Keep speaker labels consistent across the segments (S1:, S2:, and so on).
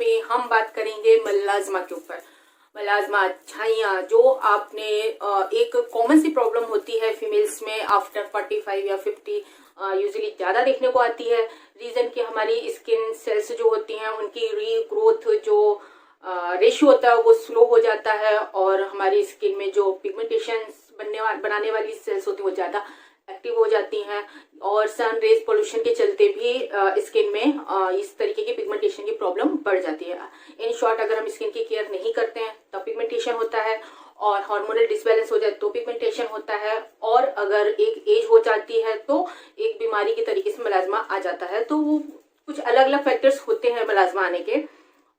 S1: में हम बात करेंगे मलाज़मा के ऊपर। मलाज़मा झाइयाँ जो आपने एक कॉमन सी प्रॉब्लम होती है फीमेल्स में आफ्टर 45 या 50 यूजुअली ज़्यादा देखने को आती है। रीज़न कि हमारी स्किन सेल्स जो होती हैं उनकी रीग्रोथ जो रेशियो होता है वो स्लो हो जाता है और हमारी स्किन में जो पिगमेंटेशन बनाने वाली सेल्स होती है वो ज़्यादा एक्टिव हो जाती हैं और सन रेज पोल्यूशन के चलते भी स्किन में इस तरीके की पिगमेंटेशन की प्रॉब्लम बढ़ जाती है। इन शॉर्ट अगर हम स्किन की केयर नहीं करते हैं तो पिगमेंटेशन होता है और हार्मोनल डिसबैलेंस हो जाए तो पिगमेंटेशन होता है और अगर एक एज हो जाती है तो एक बीमारी की तरीके से मलाज़मा आ जाता है। तो वो कुछ अलग अलग फैक्टर्स होते हैं मलाज़मा आने के।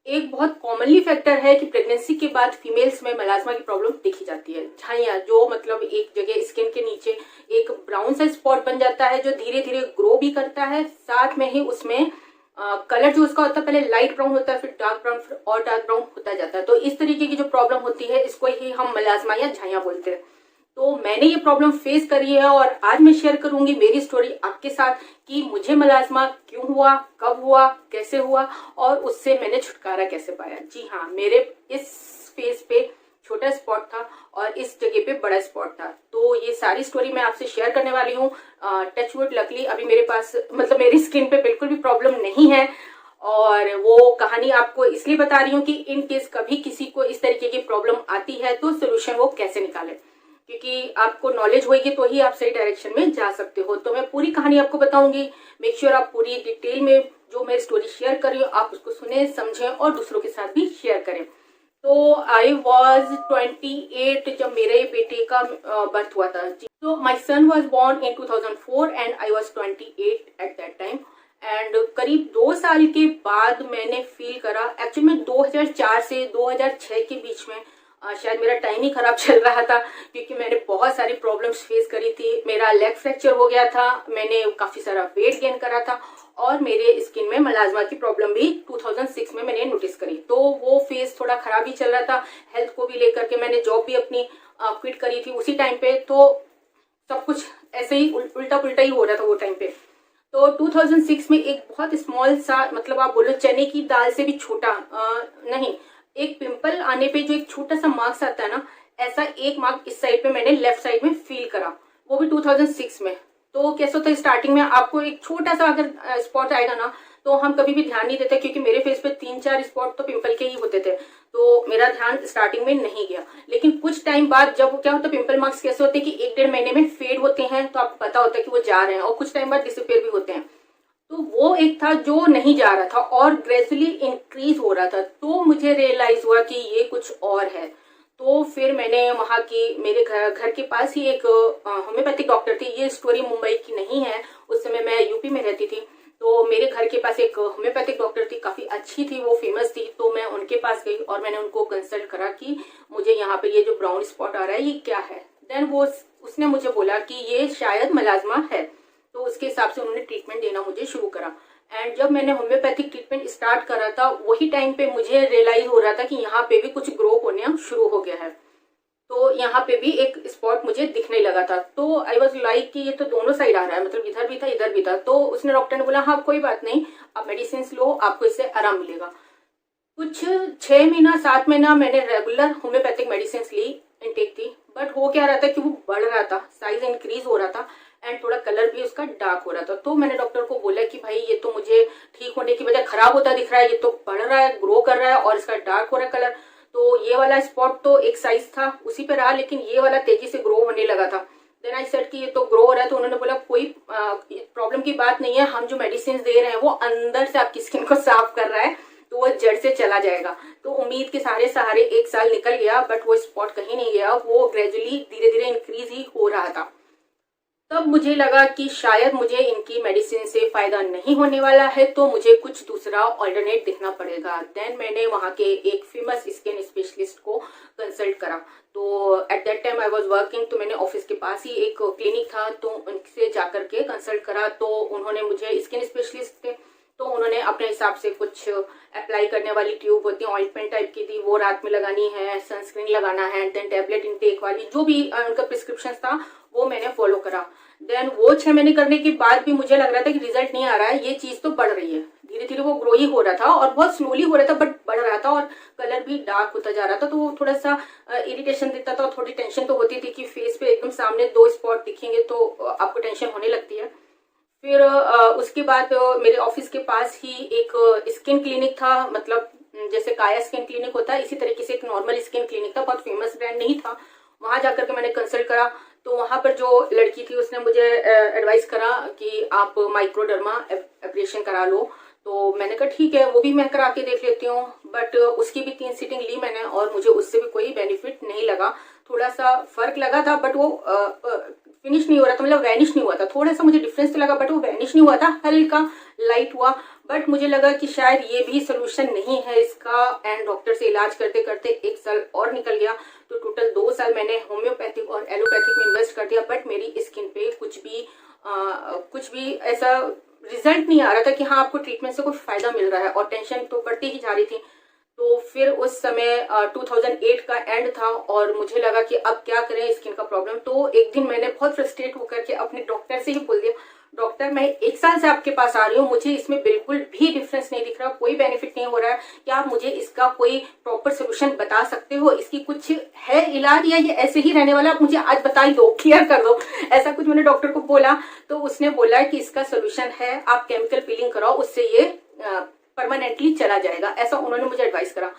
S1: एक बहुत कॉमनली फैक्टर है कि प्रेगनेंसी के बाद फीमेल्स में मलाज़मा की प्रॉब्लम देखी जाती है। झाइयाँ जो मतलब एक जगह स्किन के नीचे एक ब्राउन सा स्पॉट बन जाता है जो धीरे धीरे ग्रो भी करता है, साथ में ही उसमें कलर जो उसका होता है पहले लाइट ब्राउन होता है फिर डार्क ब्राउन फिर और डार्क ब्राउन होता जाता है। तो इस तरीके की जो प्रॉब्लम होती है इसको ही हम मलाज़मा या झाइयाँ बोलते हैं। तो मैंने ये प्रॉब्लम फेस करी है और आज मैं शेयर करूंगी मेरी स्टोरी आपके साथ कि मुझे मलाज़मा क्यों हुआ, कब हुआ, कैसे हुआ और उससे मैंने छुटकारा कैसे पाया। जी हाँ, मेरे इस फेस पे छोटा स्पॉट था और इस जगह पे बड़ा स्पॉट था। तो ये सारी स्टोरी मैं आपसे शेयर करने वाली हूँ। टच वुड लकली अभी मेरे पास मतलब मेरी स्किन पे बिल्कुल भी प्रॉब्लम नहीं है और वो कहानी आपको इसलिए बता रही हूँ कि इन केस कभी किसी को इस तरीके की प्रॉब्लम आती है तो सोल्यूशन वो कैसे निकाले, क्योंकि आपको नॉलेज होगी तो ही आप सही डायरेक्शन में जा सकते हो। तो मैं पूरी कहानी आपको बताऊंगी। मेक श्योर आप पूरी डिटेल में जो मैं स्टोरी शेयर कर रही हूँ आप उसको सुने, समझें और दूसरों के साथ भी शेयर करें। तो आई वॉज 28 जब मेरे बेटे का बर्थ हुआ था। तो my son was born in 2004 and I was 28 at that time. And करीब 2 साल के बाद मैंने फील करा, एक्चुअली मैं 2004 से 2006 के बीच में शायद मेरा टाइम ही खराब चल रहा था क्योंकि मैंने बहुत सारी प्रॉब्लम्स फेस करी थी। मेरा लेग फ्रैक्चर हो गया था, मैंने काफी सारा वेट गेन करा था और मेरे स्किन में मलाज़मा की प्रॉब्लम भी 2006 में मैंने नोटिस करी। तो वो फेज थोड़ा खराब ही चल रहा था हेल्थ को भी लेकर के। मैंने जॉब भी अपनी क्विट करी थी उसी टाइम पे, तो सब कुछ ऐसे ही उल्टा पुल्टा ही हो रहा था वो टाइम पे। तो 2006 में एक बहुत स्मॉल सा मतलब आप बोलो चने की दाल से भी छोटा नहीं, एक पिंपल आने पे जो एक छोटा सा मार्क्स आता है ना, ऐसा एक मार्क इस साइड पे मैंने लेफ्ट साइड में फील करा, वो भी 2006 में। तो कैसा होता है स्टार्टिंग में आपको एक छोटा सा अगर स्पॉट आएगा ना तो हम कभी भी ध्यान नहीं देते क्योंकि मेरे फेस पे 3-4 स्पॉट तो पिंपल के ही होते थे तो मेरा ध्यान स्टार्टिंग में नहीं गया। लेकिन कुछ टाइम बाद जब क्या होता है पिंपल मार्क्स कैसे होते हैं कि 1-1.5 महीने में फेड होते हैं तो आपको पता होता है कि वो जा रहे हैं और कुछ टाइम बाद डिसअपीयर भी होते हैं। तो वो एक था जो नहीं जा रहा था और ग्रेजुअली इंक्रीज हो रहा था। तो मुझे रियलाइज हुआ कि ये कुछ और है। तो फिर मैंने वहाँ की मेरे घर के पास ही एक होम्योपैथिक डॉक्टर थी। ये स्टोरी मुंबई की नहीं है, उस समय मैं यूपी में रहती थी। तो मेरे घर के पास एक होम्योपैथिक डॉक्टर थी, काफी अच्छी थी, वो फेमस थी। तो मैं उनके पास गई और मैंने उनको कंसल्ट करा कि मुझे यहाँ पे ये जो ब्राउन स्पॉट आ रहा है ये क्या है। देन उसने मुझे बोला कि ये शायद मलाज़मा है। तो उसके हिसाब से उन्होंने ट्रीटमेंट देना मुझे शुरू करा। एंड जब मैंने होम्योपैथिक ट्रीटमेंट स्टार्ट करा था वही टाइम पे मुझे रियलाइज हो रहा था कि यहाँ पे भी कुछ ग्रो होने शुरू हो गया है। तो यहाँ पे भी एक स्पॉट मुझे दिखने लगा था। तो आई वॉज लाइक कि ये तो दोनों साइड आ रहा है, मतलब इधर भी था इधर भी था। तो उसने डॉक्टर ने बोला हाँ कोई बात नहीं, आप मेडिसिन लो, आपको इससे आराम मिलेगा। कुछ 6 महीना 7 महीना मैंने रेगुलर होम्योपैथिक मेडिसिन ली, इनटेक थी। बट हो क्या रहा था कि वो बढ़ रहा था, साइज इंक्रीज हो रहा था एंड थोड़ा कलर भी उसका डार्क हो रहा था। तो मैंने डॉक्टर को बोला कि भाई ये तो मुझे ठीक होने की बजाय खराब होता दिख रहा है, ये तो बढ़ रहा है, ग्रो कर रहा है और इसका डार्क हो रहा है कलर। तो ये वाला स्पॉट तो एक साइज था उसी पे रहा, लेकिन ये वाला तेजी से ग्रो होने लगा था। देन आई सेड कि ये तो ग्रो हो रहा है। तो उन्होंने बोला कोई प्रॉब्लम की बात नहीं है, हम जो मेडिसिन दे रहे हैं वो अंदर से आपकी स्किन को साफ कर रहा है तो वो जड़ से चला जाएगा। तो उम्मीद के सहारे 1 साल निकल गया बट वो स्पॉट कहीं नहीं गया, वो ग्रेजुअली धीरे धीरे इंक्रीज ही हो रहा था। तब मुझे लगा कि शायद मुझे इनकी मेडिसिन से फायदा नहीं होने वाला है तो मुझे कुछ दूसरा ऑल्टरनेट देखना पड़ेगा। देन मैंने वहाँ के एक फेमस स्किन स्पेशलिस्ट को कंसल्ट करा। तो eight that time I was working, तो मैंने ऑफिस के पास ही एक क्लिनिक था तो उनसे जाकर के कंसल्ट करा। तो उन्होंने मुझे, स्किन स्पेशलिस्ट थे, तो उन्होंने अपने हिसाब से कुछ अप्लाई करने वाली ट्यूब होती है, ऑइंटमेंट टाइप की थी, वो रात में लगानी है, सनस्क्रीन लगाना है, देन टैबलेट इनटेक वाली जो भी उनका प्रिस्क्रिप्शन था वो मैंने फॉलो करा। देन वो 6 महीने करने के बाद भी मुझे लग रहा था कि रिजल्ट नहीं आ रहा है, ये चीज तो बढ़ रही है, धीरे धीरे वो ग्रो ही हो रहा था और बहुत स्लोली हो रहा था, बट बढ़ रहा था और कलर भी डार्क होता जा रहा था। तो वो थोड़ा सा इरिटेशन देता था और थोड़ी टेंशन तो होती थी कि फेस पे एकदम सामने 2 स्पॉट दिखेंगे तो आपको टेंशन होने लगती है। फिर उसके बाद मेरे ऑफिस के पास ही एक स्किन क्लिनिक था, मतलब जैसे काया स्किन क्लिनिक होता है इसी तरीके से एक नॉर्मल स्किन क्लिनिक था, बहुत फेमस ब्रांड नहीं था। वहां जाकर के मैंने कंसल्ट करा, तो वहां पर जो लड़की थी उसने मुझे एडवाइस करा कि आप माइक्रोडर्मा एब्रेशन करा लो। तो मैंने कहा ठीक है, वो भी मैं करा के देख लेती हूँ, बट उसकी भी 3 सीटिंग ली मैंने और मुझे उससे भी कोई बेनिफिट नहीं लगा। थोड़ा सा फर्क लगा था बट वो फिनिश नहीं हो रहा था, मतलब वैनिश नहीं हुआ था। थोड़ा सा मुझे डिफरेंस तो लगा बट वो वैनिश नहीं हुआ था, हल्का लाइट हुआ। बट मुझे लगा कि शायद ये भी सोल्यूशन नहीं है इसका, एंड डॉक्टर से इलाज करते करते 1 साल और निकल गया। तो टोटल 2 साल मैंने होम्योपैथिक और एलोपैथिक में इन्वेस्ट कर दिया, बट मेरी स्किन पे कुछ भी ऐसा रिजल्ट नहीं आ रहा था कि हाँ आपको ट्रीटमेंट से कुछ फायदा मिल रहा है, और टेंशन तो बढ़ती ही जा रही थी। तो फिर उस समय 2008 का एंड था और मुझे लगा कि अब क्या करें स्किन का प्रॉब्लम। तो एक दिन मैंने बहुत फ्रस्ट्रेट होकर के अपने डॉक्टर से ही बोल दिया, डॉक्टर मैं 1 साल से आपके पास आ रही हूँ, मुझे इसमें बिल्कुल भी डिफरेंस नहीं दिख रहा, कोई बेनिफिट नहीं हो रहा है, क्या आप मुझे इसका कोई प्रॉपर सोल्यूशन बता सकते हो, इसकी कुछ है इलाज या ये ऐसे ही रहने वाला, आप मुझे आज बता ही दो, क्लियर कर दो। ऐसा कुछ मैंने डॉक्टर को बोला तो उसने बोला कि इसका सोल्यूशन है, आप केमिकल पीलिंग कराओ, उससे ये परमानेंटली चला जाएगा, ऐसा उन्होंने मुझे एडवाइस करा।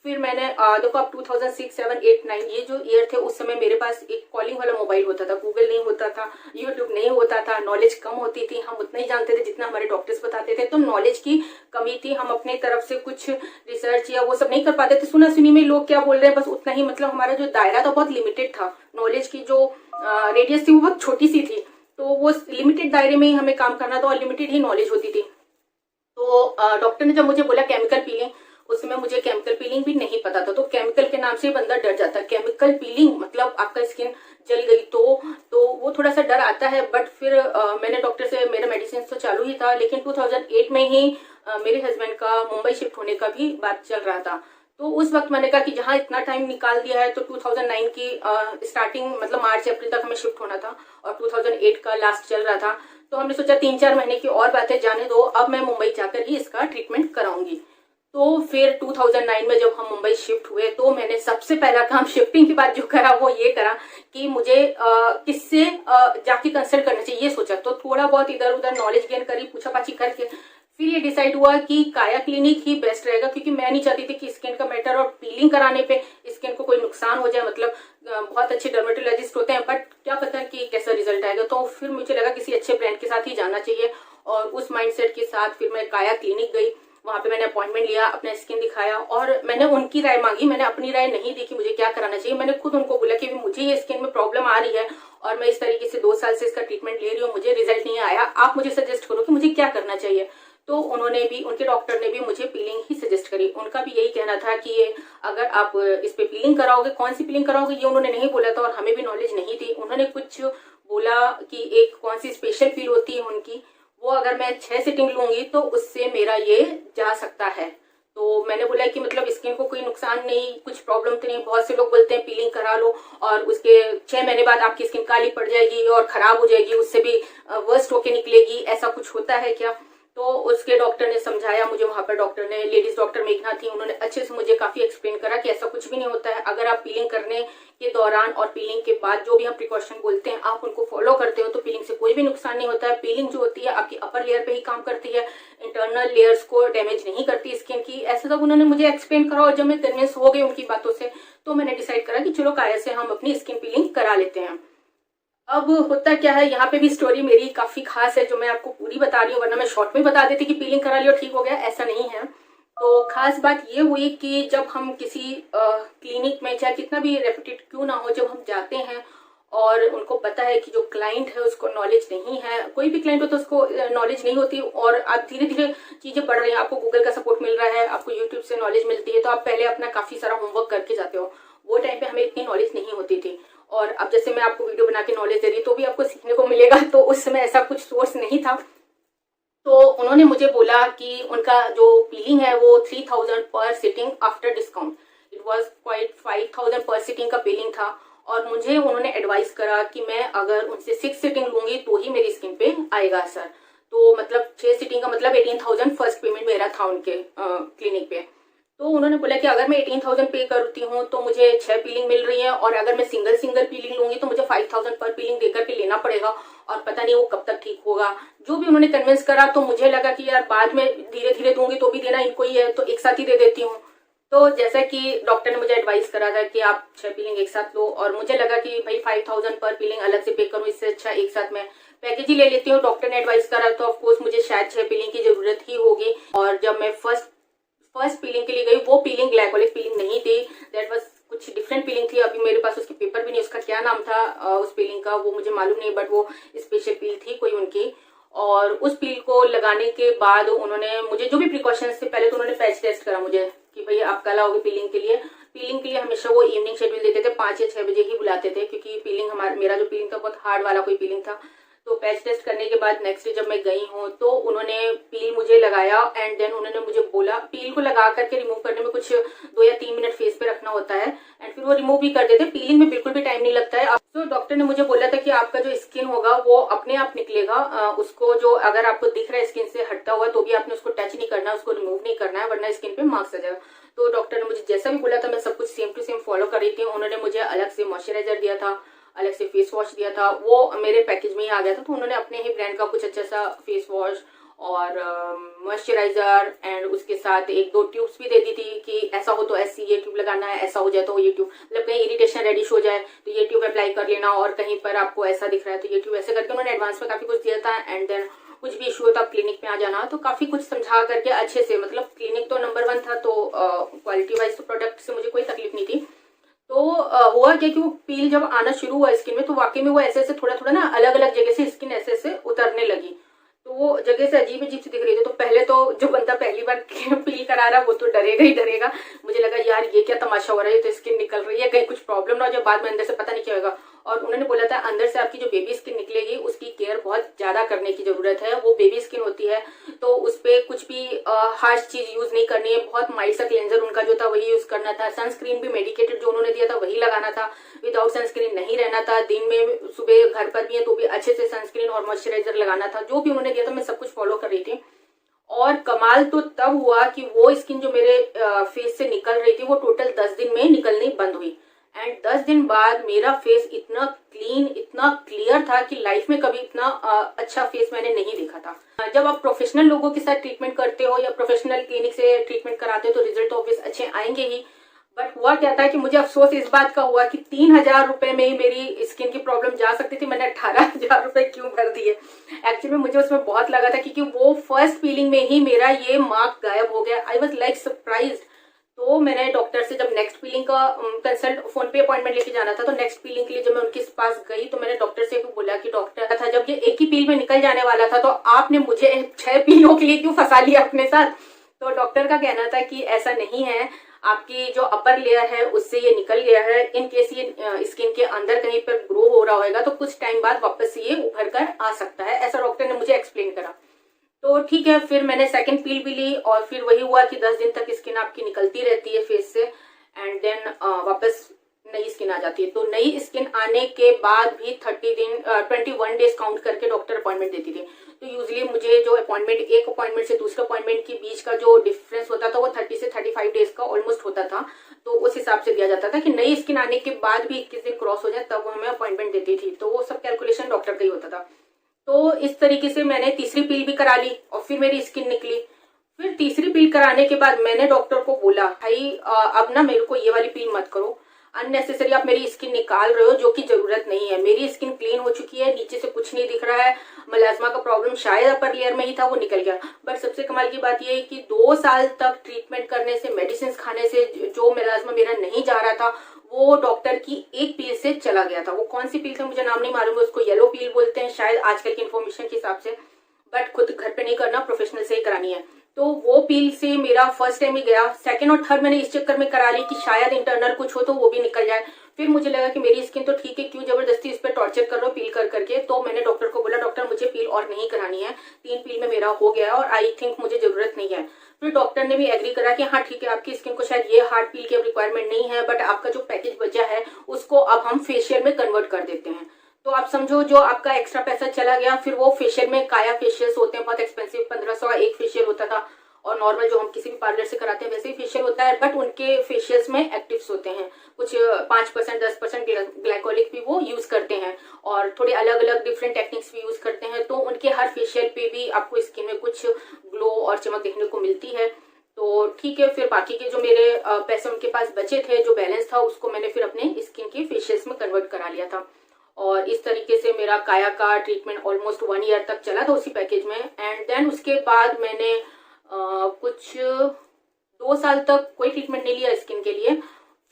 S1: फिर मैंने देखो अब 2006, 7, 8, 9 ये जो ईयर थे उस समय मेरे पास एक कॉलिंग वाला मोबाइल होता था, गूगल नहीं होता था, यूट्यूब नहीं होता था, नॉलेज कम होती थी, हम उतना ही जानते थे जितना हमारे डॉक्टर्स बताते थे, तो नॉलेज की कमी थी, हम अपने तरफ से कुछ रिसर्च या वो सब नहीं कर पाते थे, सुना सुनी में लोग क्या बोल रहे हैं बस उतना ही, मतलब हमारा जो दायरा था बहुत लिमिटेड था, नॉलेज की जो रेडियस थी वो बहुत छोटी सी थी, तो वो लिमिटेड दायरे में ही हमें काम करना था और लिमिटेड ही नॉलेज होती थी। तो डॉक्टर ने जब मुझे बोला केमिकल पीलिंग, उस समय मुझे केमिकल पीलिंग भी नहीं पता था, तो केमिकल के नाम से बंदा डर जाता है, केमिकल पीलिंग मतलब आपका स्किन जल गई तो वो थोड़ा सा डर आता है। बट फिर मैंने डॉक्टर से, मेरा मेडिसिन तो चालू ही था, लेकिन 2008 में ही मेरे हस्बैंड का मुंबई शिफ्ट होने का भी बात चल रहा था। तो उस वक्त मैंने कहा कि जहाँ इतना टाइम निकाल दिया है, तो 2009 की स्टार्टिंग मतलब मार्च अप्रैल तक हमें शिफ्ट होना था और 2008 का लास्ट चल रहा था, तो हमने सोचा 3-4 महीने की और बातें जाने दो, अब मैं मुंबई जाकर ही इसका ट्रीटमेंट कराऊंगी। तो फिर 2009 में जब हम मुंबई शिफ्ट हुए तो मैंने सबसे पहला काम शिफ्टिंग के बाद जो करा वो ये करा कि मुझे किससे जाके कंसल्ट करना चाहिए ये सोचा। तो थोड़ा बहुत इधर उधर नॉलेज गेन करी, पूछा पाछी करके फिर ये डिसाइड हुआ कि काया क्लिनिक ही बेस्ट रहेगा, क्योंकि मैं नहीं चाहती थी कि स्किन का मैटर और पीलिंग कराने पे स्किन को कोई नुकसान हो जाए। मतलब बहुत अच्छे डर्मेटोलॉजिस्ट होते हैं बट क्या पता कि कैसा रिजल्ट आएगा। तो फिर मुझे लगा किसी अच्छे ब्रांड के साथ ही जाना चाहिए और उस माइंडसेट के साथ फिर मैं काया क्लिनिक गई। वहां पे मैंने अपॉइंटमेंट लिया, अपना स्किन दिखाया और मैंने उनकी राय मांगी। मैंने अपनी राय नहीं दी कि मुझे क्या कराना चाहिए, मैंने खुद उनको बोला कि मुझे ये स्किन में प्रॉब्लम आ रही है और मैं इस तरीके से 2 साल से इसका ट्रीटमेंट ले रही हूँ, मुझे रिजल्ट नहीं आया, आप मुझे सजेस्ट करो कि मुझे क्या करना चाहिए। तो उन्होंने भी, उनके डॉक्टर ने भी मुझे पीलिंग ही सजेस्ट करी। उनका भी यही कहना था कि ये अगर आप इस पे पीलिंग कराओगे, कौन सी पीलिंग कराओगे ये उन्होंने नहीं बोला था और हमें भी नॉलेज नहीं थी। उन्होंने कुछ बोला कि एक कौन सी स्पेशल पील होती है उनकी, वो अगर मैं 6 सिटिंग लूंगी तो उससे मेरा ये जा सकता है। तो मैंने बोला कि मतलब स्किन को कोई नुकसान नहीं, कुछ प्रॉब्लम तो नहीं। बहुत से लोग बोलते हैं पीलिंग करा लो और उसके 6 महीने बाद आपकी स्किन काली पड़ जाएगी और खराब हो जाएगी, उससे भी वर्स्ट होके निकलेगी, ऐसा कुछ होता है क्या। तो उसके डॉक्टर ने समझाया मुझे, वहां पर डॉक्टर ने, लेडीज डॉक्टर मेघना थी, उन्होंने अच्छे से मुझे काफी एक्सप्लेन करा कि ऐसा कुछ भी नहीं होता है। अगर आप पीलिंग करने के दौरान और पीलिंग के बाद जो भी हम प्रिकॉशन बोलते हैं आप उनको फॉलो करते हो तो पीलिंग से कोई भी नुकसान नहीं होता है। पीलिंग जो होती है आपकी अपर लेयर पे ही काम करती है, इंटरनल लेयर्स को डैमेज नहीं करती स्किन की। ऐसा सब उन्होंने मुझे एक्सप्लेन करा और जब मैं कन्विंस हो गई उनकी बातों से तो मैंने डिसाइड करा कि चलो काया से हम अपनी स्किन पीलिंग करा लेते हैं। अब होता क्या है, यहाँ पे भी स्टोरी मेरी काफी खास है जो मैं आपको पूरी बता रही हूँ, वरना मैं शॉर्ट में बता देती कि पीलिंग करा लियो ठीक हो गया, ऐसा नहीं है। तो खास बात ये हुई कि जब हम किसी क्लिनिक में, चाहे कितना भी रेप्यूटेड क्यों ना हो, जब हम जाते हैं और उनको पता है कि जो क्लाइंट है उसको नॉलेज नहीं है, कोई भी क्लाइंट हो तो उसको नॉलेज नहीं होती और आप धीरे धीरे चीजें बढ़ रही हैं, आपको गूगल का सपोर्ट मिल रहा है, आपको यूट्यूब से नॉलेज मिलती है, तो आप पहले अपना काफी सारा होमवर्क करके जाते हो। वो टाइम पे हमें इतनी नॉलेज नहीं होती थी और अब जैसे मैं आपको वीडियो बना के नॉलेज दे रही तो भी आपको सीखने को मिलेगा, तो उस समय ऐसा कुछ सोर्स नहीं था। तो उन्होंने मुझे बोला कि उनका जो पीलिंग है वो 3000 पर sitting after discount, it was quite 5000 पर सिटिंग का पीलिंग था। और मुझे उन्होंने एडवाइस करा कि मैं अगर उनसे 6 सिटिंग लूंगी तो ही मेरी स्किन पे आएगा सर। तो मतलब 6 सिटिंग का मतलब 18,000 फर्स्ट पेमेंट मेरा था उनके क्लिनिक पे। तो उन्होंने बोला कि अगर मैं 18,000 पे करती हूँ तो मुझे 6 पीलिंग मिल रही है, और अगर मैं सिंगल सिंगल पीलिंग लूंगी तो मुझे 5,000 पर पीलिंग देकर के लेना पड़ेगा, और पता नहीं वो कब तक ठीक होगा। जो भी उन्होंने कन्विंस करा, तो मुझे लगा कि यार बाद में धीरे धीरे दूंगी तो भी देना इनको ही है, तो एक साथ ही दे देती हूँ। तो जैसा कि डॉक्टर ने मुझे एडवाइस करा था कि आप 6 पीलिंग एक साथ लो, और मुझे लगा कि भाई 5,000 पर पीलिंग अलग से पे करूँ, इससे अच्छा एक साथ मैं पैकेज ही ले लेती हूँ। डॉक्टर ने एडवाइस करा तो ऑफकोर्स मुझे शायद 6 पीलिंग की जरूरत ही होगी। और जब मैं फर्स्ट पीलिंग के लिए गई, वो पीलिंग ग्लाइकोलिक पीलिंग नहीं थी, दैट वाज कुछ डिफरेंट पीलिंग थी। अभी मेरे पास उसके पेपर भी नहीं, उसका क्या नाम था उस पीलिंग का वो मुझे मालूम नहीं, बट वो स्पेशल पील थी कोई उनकी। और उस पील को लगाने के बाद उन्होंने मुझे जो भी प्रिकॉशंस थे, पहले तो उन्होंने पैच टेस्ट करा मुझे कि भाई आप कल आओगे पीलिंग के लिए। पीलिंग के लिए हमेशा वो इवनिंग शेड्यूल देते थे, 5 या 6 बजे ही बुलाते थे, क्योंकि पीलिंग मेरा जो पीलिंग था बहुत हार्ड वाला कोई पीलिंग था। तो पैच टेस्ट करने के बाद नेक्स्ट डे जब मैं गई हूँ तो उन्होंने पील मुझे लगाया, एंड देन उन्होंने मुझे बोला, पील को लगा करके रिमूव करने में कुछ 2 या 3 मिनट फेस पे रखना होता है, एंड फिर वो रिमूव भी कर देते। पीलिंग में बिल्कुल भी टाइम नहीं लगता है। तो डॉक्टर ने मुझे बोला था कि आपका जो स्किन होगा वो अपने आप निकलेगा, उसको जो अगर आपको दिख रहा है स्किन से हटता हुआ तो भी आपने उसको टच नहीं करना, उसको रिमूव नहीं करना है, वरना स्किन पे मार्क्स आ जाएगा। तो डॉक्टर ने मुझे जैसा भी बोला था मैं सब कुछ सेम टू सेम फॉलो कर रही थी। उन्होंने मुझे अलग से मॉइस्चराइजर दिया था, अलग से फेस वॉश दिया था, वो मेरे पैकेज में ही आ गया था। तो उन्होंने अपने ही ब्रांड का कुछ अच्छा सा फेस वॉश और मॉइस्चराइजर एंड उसके साथ 1-2 ट्यूब्स भी दे दी थी कि ऐसा हो तो ऐसी ये ट्यूब लगाना है, ऐसा हो जाए तो ये ट्यूब, मतलब कहीं इरिटेशन रेडिश हो जाए तो ये ट्यूब अप्लाई कर लेना, और कहीं पर आपको ऐसा दिख रहा है तो ये ट्यूब, ऐसे करके उन्होंने एडवांस में काफी कुछ दिया था। एंड देन कुछ भी इशू हो तो आप क्लिनिक में आ जाना, तो काफी कुछ समझा करके अच्छे से, मतलब क्लिनिक तो नंबर 1 था, तो क्वालिटी वाइज तो प्रोडक्ट से मुझे कोई तकलीफ नहीं थी। तो हुआ क्या कि वो पील जब आना शुरू हुआ स्किन में, तो वाकई में वो ऐसे ऐसे थोड़ा थोड़ा ना अलग अलग जगह से स्किन ऐसे ऐसे उतरने लगी, तो वो जगह से अजीब अजीब सी दिख रही थी। तो पहले तो जो बंदा पहली बार पील करा रहा वो तो डरेगा ही डरेगा। मुझे लगा यार ये क्या तमाशा हो रहा है, तो स्किन निकल रही है, कहीं कुछ प्रॉब्लम ना हो जाए बाद में अंदर से, पता नहीं क्या होगा। और उन्होंने बोला था अंदर से आपकी जो बेबी स्किन निकलेगी उसकी केयर बहुत ज्यादा करने की जरूरत है। वो बेबी स्किन होती है तो उस पर कुछ भी हार्श चीज यूज नहीं करनी है, बहुत माइल्ड सा क्लेंजर उनका जो था वही यूज करना था। सनस्क्रीन भी मेडिकेटेड जो उन्होंने दिया था वही लगाना था, विदाउट सनस्क्रीन नहीं रहना था। दिन में सुबह घर पर भी है तो भी अच्छे से सनस्क्रीन और मॉइस्चराइजर लगाना था। जो भी उन्होंने दिया था मैं सब कुछ फॉलो कर रही थी। और कमाल तो तब हुआ कि वो स्किन जो मेरे फेस से निकल रही थी वो टोटल 10 दिन में निकलनी बंद हुई। एंड 10 दिन बाद मेरा फेस इतना क्लीन, इतना क्लियर था कि लाइफ में कभी इतना अच्छा फेस मैंने नहीं देखा था। जब आप प्रोफेशनल लोगों के साथ ट्रीटमेंट करते हो या प्रोफेशनल क्लिनिक से ट्रीटमेंट कराते हो तो रिजल्ट ऑब्वियस अच्छे आएंगे ही। बट हुआ क्या था कि मुझे अफसोस इस बात का हुआ कि 3,000 रुपए में ही मेरी स्किन की प्रॉब्लम जा सकती थी, मैंने 18,000 रुपए क्यों भर दिए। एक्चुअली मुझे उसमें बहुत लगा था क्योंकि वो फर्स्ट पीलिंग में ही मेरा ये मार्क गायब हो गया। I was like surprise. तो मैंने डॉक्टर से जब नेक्स्ट पीलिंग का कंसल्ट फोन पे अपॉइंटमेंट लेके जाना था, तो नेक्स्ट पीलिंग के लिए जब मैं उनके पास गई तो मैंने डॉक्टर से बोला कि डॉक्टर था जब ये एक ही पील में निकल जाने वाला था तो आपने मुझे 6 पीलों के लिए क्यों फंसा लिया अपने साथ। तो डॉक्टर का कहना था कि ऐसा नहीं है, आपकी जो अपर लेयर है उससे ये निकल गया है। इन केस ये स्किन के अंदर कहीं पर ग्रो हो रहा होगा तो कुछ टाइम बाद वापस ये उभर कर आ सकता है, ऐसा डॉक्टर ने मुझे एक्सप्लेन करा। तो ठीक है, फिर मैंने सेकंड पील भी ली और फिर वही हुआ कि 10 दिन तक स्किन आपकी निकलती रहती है फेस से, एंड देन वापस नई स्किन आ जाती है। तो नई स्किन आने के बाद भी 21 डेज काउंट करके डॉक्टर अपॉइंटमेंट देती थी। तो यूजली मुझे जो अपॉइंटमेंट, एक अपॉइंटमेंट से दूसरे अपॉइंटमेंट के बीच का जो डिफरेंस होता था वो 30 से 35 डेज का ऑलमोस्ट होता था। तो उस हिसाब से दिया जाता था कि नई स्किन आने के बाद भी 21 दिन क्रॉस हो जाए तब वो हमें अपॉइंटमेंट देती थी। तो वो सब कैलकुलेशन डॉक्टर का ही होता था। तो इस तरीके से मैंने तीसरी पील भी करा ली और फिर मेरी स्किन निकली। फिर तीसरी पील कराने के बाद मैंने डॉक्टर को बोला भाई अब ना मेरे को ये वाली पील मत करो, अननेसेसरी आप मेरी स्किन निकाल रहे हो जो कि जरूरत नहीं है। मेरी स्किन क्लीन हो चुकी है, नीचे से कुछ नहीं दिख रहा है। मलाजमा का प्रॉब्लम शायद अपर लेयर में ही था, वो निकल गया। बट सबसे कमाल की बात यह है कि 2 साल तक ट्रीटमेंट करने से, मेडिसिन खाने से जो मलाजमा मेरा नहीं जा रहा था वो डॉक्टर की एक पील से चला गया था। वो कौन सी पील था मुझे नाम नहीं मालूम, उसको येलो पील बोलते हैं शायद आजकल की इन्फॉर्मेशन के हिसाब से। बट खुद घर पे नहीं करना, प्रोफेशनल से ही करानी है। तो वो पील से मेरा फर्स्ट टाइम ही गया। सेकंड और थर्ड मैंने इस चक्कर में करा ली कि शायद इंटरनल कुछ हो तो वो भी निकल जाए। फिर मुझे लगा कि मेरी स्किन तो ठीक है, क्यों जबरदस्ती इस पर टॉर्चर कर रहा हूँ पील कर करके। तो मैंने डॉक्टर को बोला, डॉक्टर मुझे पील और नहीं करानी है, 3 पील में मेरा हो गया है और आई थिंक मुझे जरूरत नहीं है। फिर डॉक्टर ने भी एग्री करा कि हाँ ठीक है, आपकी स्किन को शायद ये हार्ड पील की रिक्वायरमेंट नहीं है, बट आपका जो पैकेज बचा है उसको अब हम फेशियल में कन्वर्ट कर देते हैं। तो आप समझो जो आपका एक्स्ट्रा पैसा चला गया, फिर वो फेशियल में काया फेशियल्स होते हैं बहुत एक्सपेंसिव, 1500 का एक फेशियल होता था, और नॉर्मल जो हम किसी भी पार्लर से कराते हैं वैसे ही फेशियल होता है, बट उनके फेशियल्स में एक्टिव्स होते हैं, कुछ 5% 10% ग्लाइकोलिक भी वो यूज करते हैं, और थोड़े अलग अलग डिफरेंट टेक्निक्स भी यूज करते हैं। तो उनके हर फेशियल पे भी आपको स्किन में कुछ ग्लो और चमक देखने को मिलती है। तो ठीक है, फिर बाकी के जो मेरे पैसे उनके पास बचे थे, जो बैलेंस था, उसको मैंने फिर अपने स्किन के फेशियल्स में कन्वर्ट करा लिया था। और इस तरीके से मेरा काया का ट्रीटमेंट ऑलमोस्ट 1 ईयर तक चला था उसी पैकेज में। एंड देन उसके बाद मैंने कुछ 2 साल तक कोई ट्रीटमेंट नहीं लिया स्किन के लिए।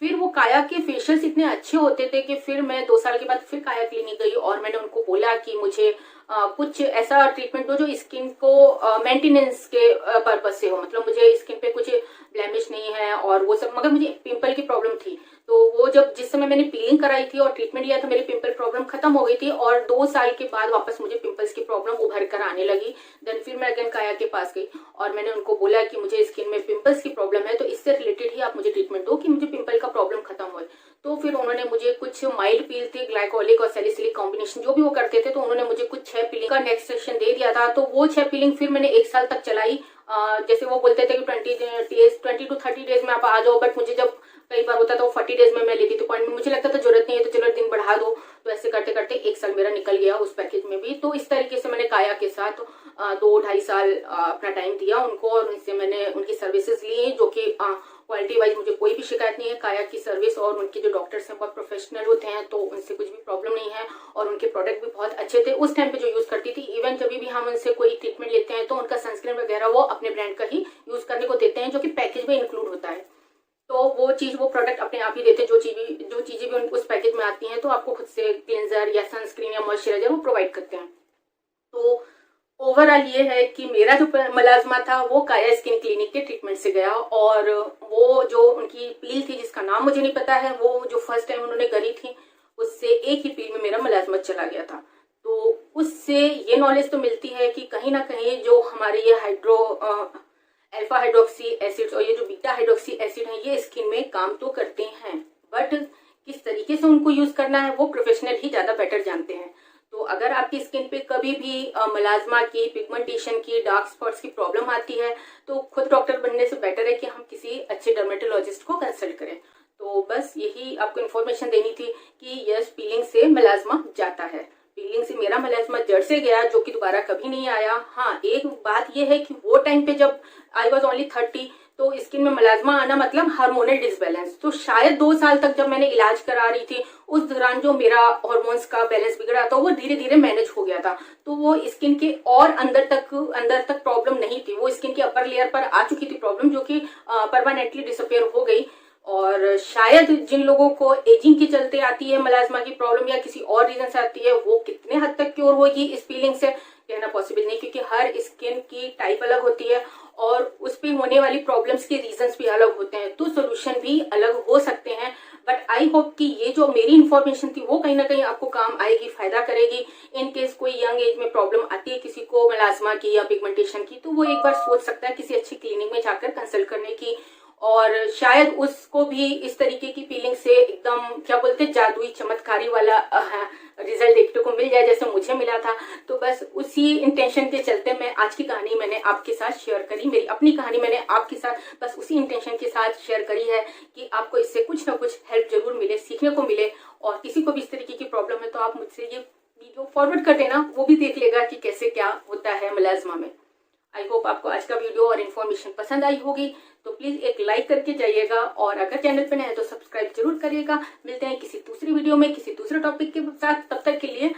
S1: फिर वो काया के फेशियल्स इतने अच्छे होते थे कि फिर मैं 2 साल के बाद फिर काया क्लिनिक गई और मैंने उनको बोला कि मुझे कुछ ऐसा ट्रीटमेंट दो जो स्किन को मेंटेनेंस के पर्पज से हो, मतलब मुझे स्किन पे कुछ ब्लेमिश नहीं है और वो सब, मगर मुझे पिंपल की प्रॉब्लम थी। तो वो जब जिस समय मैंने पीलिंग कराई थी और ट्रीटमेंट लिया था, मेरी पिंपल प्रॉब्लम खत्म हो गई थी और 2 साल के बाद वापस मुझे पिंपल्स की प्रॉब्लम उभर कर आने लगी। देन फिर मैं अगेन काया के पास गई और मैंने उनको बोला कि मुझे स्किन में पिंपल्स की प्रॉब्लम है, तो इससे रिलेटेड ही आप मुझे ट्रीटमेंट दो कि मुझे पिंपल का प्रॉब्लम खत्म हो। तो फिर उन्होंने मुझे कुछ माइल्ड पील थी, ग्लाइकोलिक और सैलिसिलिक कॉम्बिनेशन जो भी वो करते थे, तो उन्होंने मुझे कुछ 6 पीलिंग का नेक्स्ट सेशन दे दिया था। तो वो 6 पीलिंग फिर मैंने 1 साल तक चलाई। जैसे वो बोलते थे कि 20 to 30 डेज में आप आ जाओ, बट मुझे जब कई बार होता था वो 40 डेज में मैं लेती थी पॉइंट में, मुझे लगता था जरूरत नहीं है तो चलो दिन बढ़ा दो। तो ऐसे करते करते 1 साल मेरा निकल गया उस पैकेज में भी। तो इस तरीके से मैंने काया के साथ 2-2.5 साल अपना टाइम दिया उनको और उनसे मैंने उनकी सर्विसेज ली, जो कि क्वालिटी वाइज मुझे कोई भी शिकायत नहीं है। काया की सर्विस और उनके जो डॉक्टर्स हैं बहुत प्रोफेशनल होते हैं, तो उनसे कुछ भी प्रॉब्लम नहीं है और उनके प्रोडक्ट भी बहुत अच्छे थे उस टाइम पे जो यूज करती थी। इवन जब भी हम उनसे कोई ट्रीटमेंट लेते हैं तो उनका सनस्क्रीन वगैरह वो अपने ब्रांड का ही यूज करने को देते हैं, जो कि पैकेज में इंक्लूड होता है। तो वो चीज वो प्रोडक्ट अपने आप ही देते हैं, जो चीजें भी उस पैकेज में आती हैं, तो आपको खुद से क्लिंजर या सनस्क्रीन या मॉइस्चराइजर वो प्रोवाइड करते हैं। तो ओवरऑल ये है कि मेरा जो मलाजमा था वो काया स्किन क्लिनिक के ट्रीटमेंट से गया, और वो जो उनकी पील थी जिसका नाम मुझे नहीं पता है, वो जो फर्स्ट टाइम उन्होंने करी थी उससे एक ही पील में मेरा मलाजमा चला गया था। तो उससे ये नॉलेज तो मिलती है कि कहीं ना कहीं जो हमारे ये अल्फा हाइड्रोक्सी एसिड और ये जो बीटा हाइड्रोक्सी एसिड है ये स्किन में काम तो करते हैं, बट किस तरीके से उनको यूज करना है वो प्रोफेशनल ही ज्यादा बेटर जानते हैं। तो अगर आपकी स्किन पे कभी भी मलाजमा की, पिगमेंटेशन की, डार्क स्पॉट्स की प्रॉब्लम आती है, तो खुद डॉक्टर बनने से बेटर है कि हम किसी अच्छे डर्मेटोलॉजिस्ट को कंसल्ट करें। तो बस यही आपको इन्फॉर्मेशन देनी थी कि यस, पीलिंग से मलाजमा जाता है। पीलिंग से मेरा मलाजमा जड़ से गया, जो कि दोबारा कभी नहीं आया। हाँ, एक बात यह है कि वो टाइम पे जब आई वॉज ओनली 30, तो स्किन में मलाजमा आना मतलब हार्मोनल डिसबैलेंस। तो शायद 2 साल तक जब मैंने इलाज करा रही थी उस दौरान जो मेरा हार्मोन्स का बैलेंस बिगड़ा था वो धीरे धीरे मैनेज हो गया था। तो वो स्किन के और अंदर तक प्रॉब्लम नहीं थी, वो स्किन के अपर लेयर पर आ चुकी थी प्रॉब्लम, जो कि परमानेंटली डिसअपियर हो गई। और शायद जिन लोगों को एजिंग के चलते आती है मलाजमा की प्रॉब्लम या किसी और रीजन से आती है, वो कितने हद तक क्योर होगी इस पीलिंग से कहना पॉसिबल नहीं, क्योंकि हर स्किन की टाइप अलग होती है और उस पे होने वाली प्रॉब्लम्स के रीजंस भी अलग होते हैं, तो सोल्यूशन भी अलग हो सकते हैं। बट आई होप कि ये जो मेरी इन्फॉर्मेशन थी वो कहीं ना कहीं आपको काम आएगी, फायदा करेगी। इन केस कोई यंग एज में प्रॉब्लम आती है किसी को मलाजमा की या पिगमेंटेशन की, तो वो एक बार सोच सकता है किसी अच्छी क्लिनिक में जाकर कंसल्ट करने की, और शायद उसको भी इस तरीके की पीलिंग से एकदम क्या बोलते जादुई चमत्कारी वाला रिजल्ट देखने को मिल जाए जैसे मुझे मिला था। तो बस उसी इंटेंशन के चलते मैं आज की कहानी मैंने आपके साथ शेयर करी, मेरी अपनी कहानी मैंने आपके साथ बस उसी इंटेंशन के साथ शेयर करी है कि आपको इससे कुछ ना कुछ हेल्प जरूर मिले, सीखने को मिले। और किसी को भी इस तरीके की प्रॉब्लम है तो आप मुझसे ये वीडियो फॉरवर्ड कर देना, वो भी देख लेगा कि कैसे क्या होता है मलाजमा में। आई होप आपको आज का वीडियो और इन्फॉर्मेशन पसंद आई होगी, तो प्लीज एक लाइक करके जाइएगा, और अगर चैनल पे नए हैं तो सब्सक्राइब जरूर करिएगा। मिलते हैं किसी दूसरी वीडियो में किसी दूसरे टॉपिक के साथ, तब तक के लिए